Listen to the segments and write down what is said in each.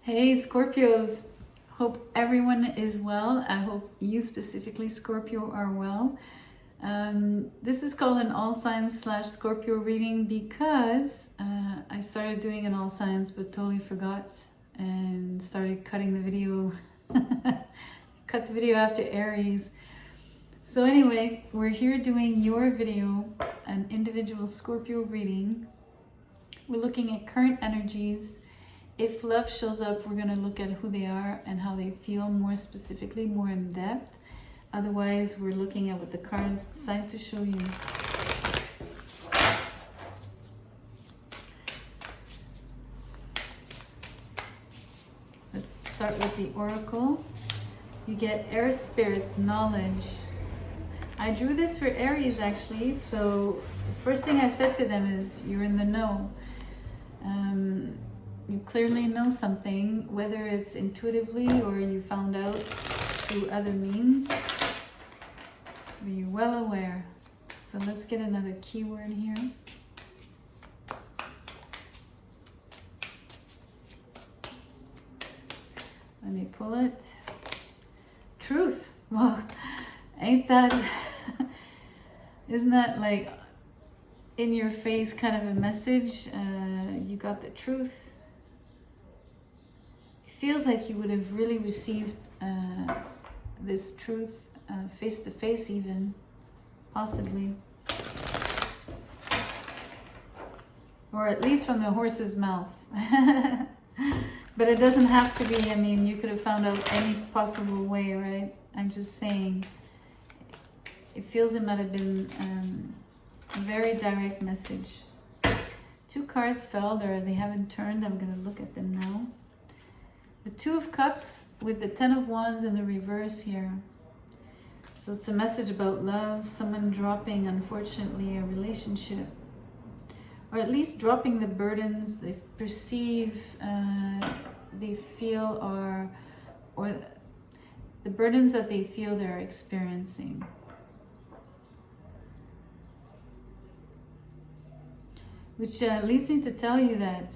Hey Scorpios, hope everyone is well. I hope you specifically, Scorpio, are well. This is called an all signs / Scorpio reading because I started doing an all signs but totally forgot and started cutting the video. Cut the video after Aries. So anyway, we're here doing your video, an individual Scorpio reading. We're looking at current energies. If love shows up, we're going to look at who they are and how they feel more specifically, more in depth. Otherwise, we're looking at what the cards decide to show you. Let's start with the oracle. You get air spirit, knowledge. I drew this for Aries actually, so the first thing I said to them is, you're in the know. You clearly know something, whether it's intuitively or you found out through other means, but you're well aware. So let's get another keyword here. Let me pull it. Truth. Well, ain't that, isn't that like in your face kind of a message? You got the truth. Feels like you would have really received this truth face to face, even possibly, or at least from the horse's mouth. But it doesn't have to be. I mean, you could have found out any possible way, right? I'm just saying, it feels it might have been a very direct message. Two cards fell, or they haven't turned. I'm going to look at them now. The Two of Cups with the Ten of Wands in the reverse here. So it's a message about love, someone dropping, unfortunately, a relationship. Or at least dropping the burdens they perceive, they feel, or the burdens that they feel they're experiencing. Which leads me to tell you that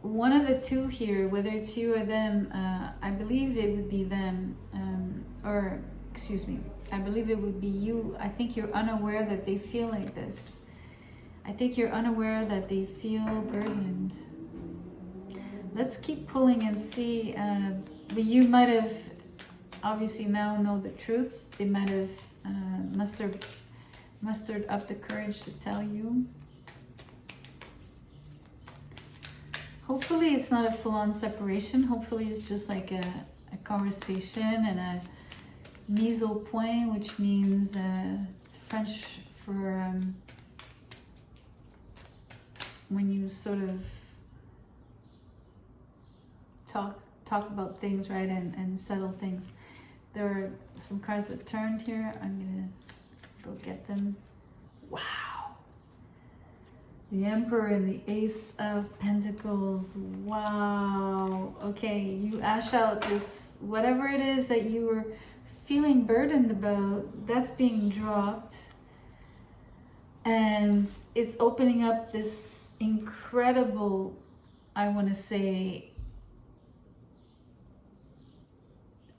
one of the two here, whether it's you or them, I believe it would be them, I believe it would be you. I think you're unaware that they feel like this. I think you're unaware that they feel burdened. Let's keep pulling and see. But you might have obviously now know the truth. They might have mustered up the courage to tell you. Hopefully it's not a full-on separation. Hopefully it's just like a conversation and a mise au point, which means it's French for when you sort of talk about things, right, and settle things. There are some cards that turned here. I'm gonna go get them. Wow. The Emperor and the Ace of Pentacles. Wow. Okay, you ash out this, whatever it is that you were feeling burdened about, that's being dropped. And it's opening up this incredible, I want to say,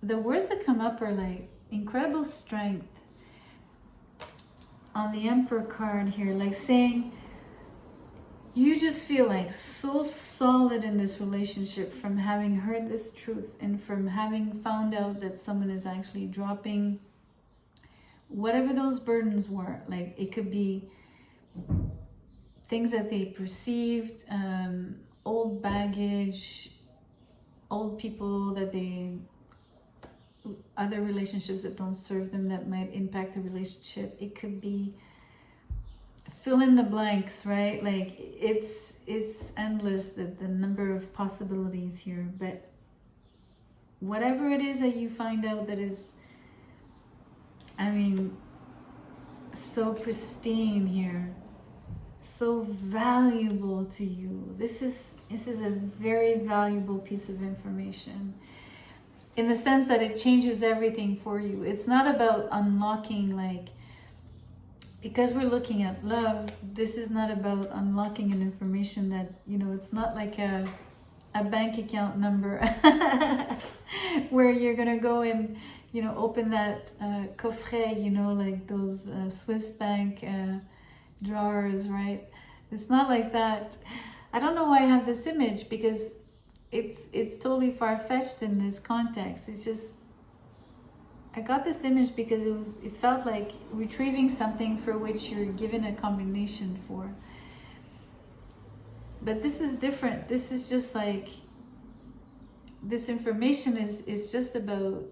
the words that come up are like incredible strength. On the Emperor card here, like saying, you just feel like so solid in this relationship from having heard this truth and from having found out that someone is actually dropping whatever those burdens were. Like it could be things that they perceived, old baggage, old people that other relationships that don't serve them that might impact the relationship. It could be fill in the blanks, right? Like it's endless, the number of possibilities here. But whatever it is that you find out that is, I mean, so pristine here, so valuable to you. This is a very valuable piece of information in the sense that it changes everything for you. It's not about unlocking, like, because we're looking at love, this is not about unlocking an information that, you know, it's not like a a bank account number where you're gonna go and, you know, open that coffret, you know, like those Swiss bank drawers, right? It's not like that. I don't know why I have this image, because it's totally far-fetched in this context. It's just, I got this image because it felt like retrieving something for which you're given a combination for. But this is different. This is just like, this information is just about,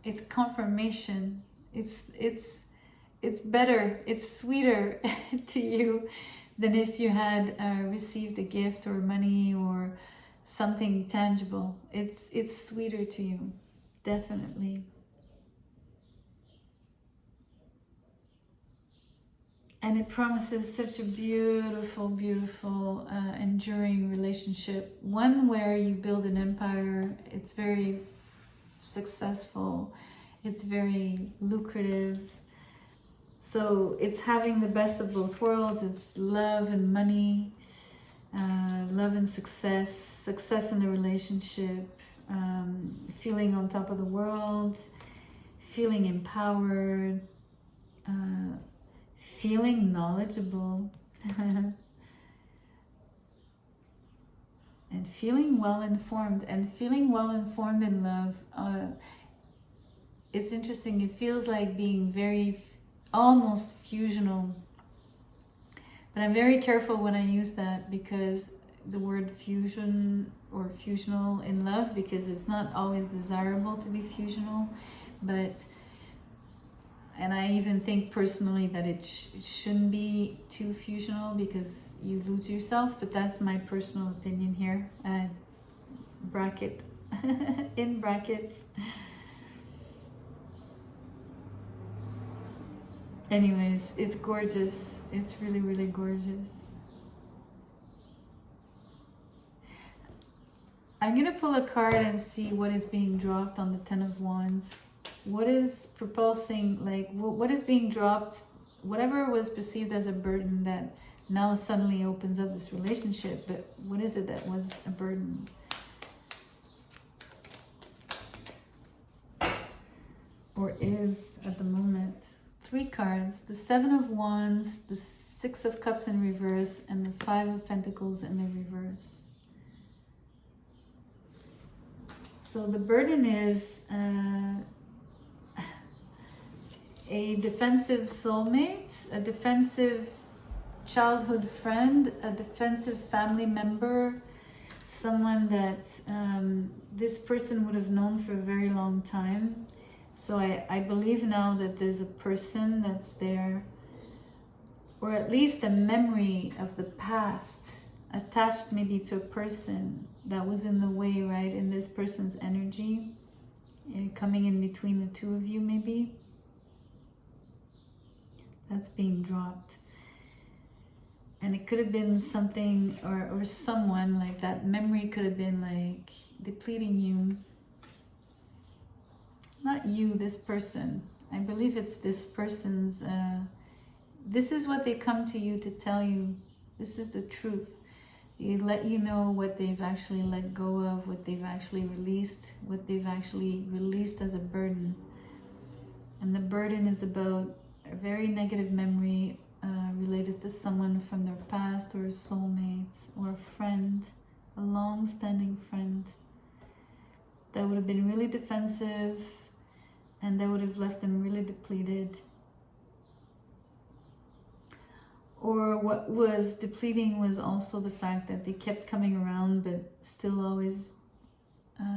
it's confirmation. It's better, it's sweeter to you than if you had received a gift or money or something tangible. It's sweeter to you, definitely. And it promises such a beautiful, beautiful, enduring relationship. One where you build an empire. It's very successful. It's very lucrative. So it's having the best of both worlds. It's love and money, love and success, success in the relationship, feeling on top of the world, feeling empowered, feeling knowledgeable, and feeling well informed. And feeling well informed in love, it's interesting. It feels like being very, almost fusional. But I'm very careful when I use that, because the word fusion or fusional in love, because it's not always desirable to be fusional. But and I even think personally that it shouldn't be too fusional, because you lose yourself. But that's my personal opinion here. Bracket in brackets. Anyways, it's gorgeous. It's really, really gorgeous. I'm gonna pull a card and see what is being dropped on the Ten of Wands. What is propulsing, like what is being dropped, whatever was perceived as a burden that now suddenly opens up this relationship. But what is it that was a burden? Or is at the moment? 3 cards, the Seven of Wands, the Six of Cups in reverse, and the Five of Pentacles in the reverse. So the burden is a defensive soulmate, a defensive childhood friend, a defensive family member, someone that this person would have known for a very long time. So I believe now that there's a person that's there, or at least a memory of the past attached maybe to a person that was in the way, right? In this person's energy, coming in between the two of you maybe. That's being dropped. And it could have been something or someone, like that memory could have been like depleting you. Not you, this person. I believe it's this person's, this is what they come to you to tell you. This is the truth. They let you know what they've actually let go of, what they've actually released, as a burden. And the burden is about a very negative memory related to someone from their past, or a soulmate, or a friend, a long-standing friend that would have been really defensive, and that would have left them really depleted. Or what was depleting was also the fact that they kept coming around, but still always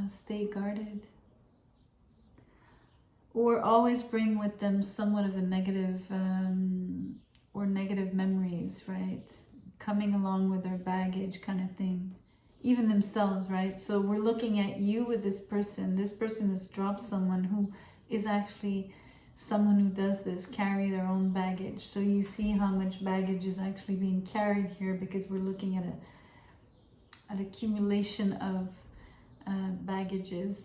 stay guarded. Or always bring with them somewhat of a negative, or negative memories, right? Coming along with their baggage kind of thing. Even themselves, right? So we're looking at you with this person. This person has dropped someone who is actually someone who does this, carry their own baggage. So you see how much baggage is actually being carried here, because we're looking at an accumulation of baggages.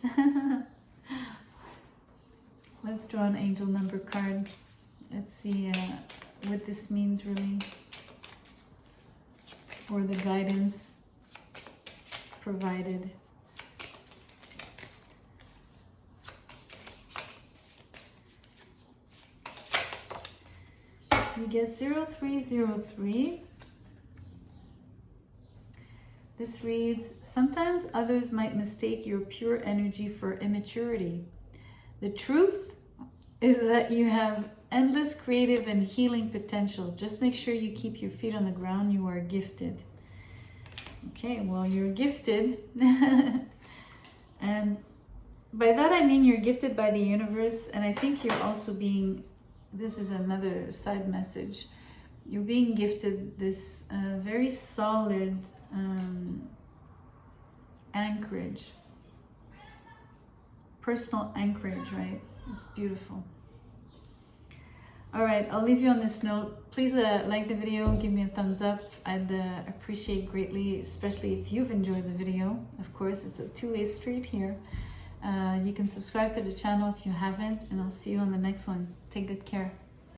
Let's draw an angel number card. Let's see what this means really. or the guidance provided. You get 0303. This reads, sometimes others might mistake your pure energy for immaturity. The truth is that you have endless creative and healing potential. Just make sure you keep your feet on the ground. You are gifted. Okay, well, you're gifted. And by that I mean you're gifted by the universe. And I think you're also being, this is another side message, you're being gifted this very solid anchorage, personal anchorage, right? It's beautiful. All right, I'll leave you on this note. Please like the video, give me a thumbs up. I'd appreciate greatly, especially if you've enjoyed the video. Of course, it's a two-way street here. You can subscribe to the channel if you haven't, and I'll see you on the next one. Take good care.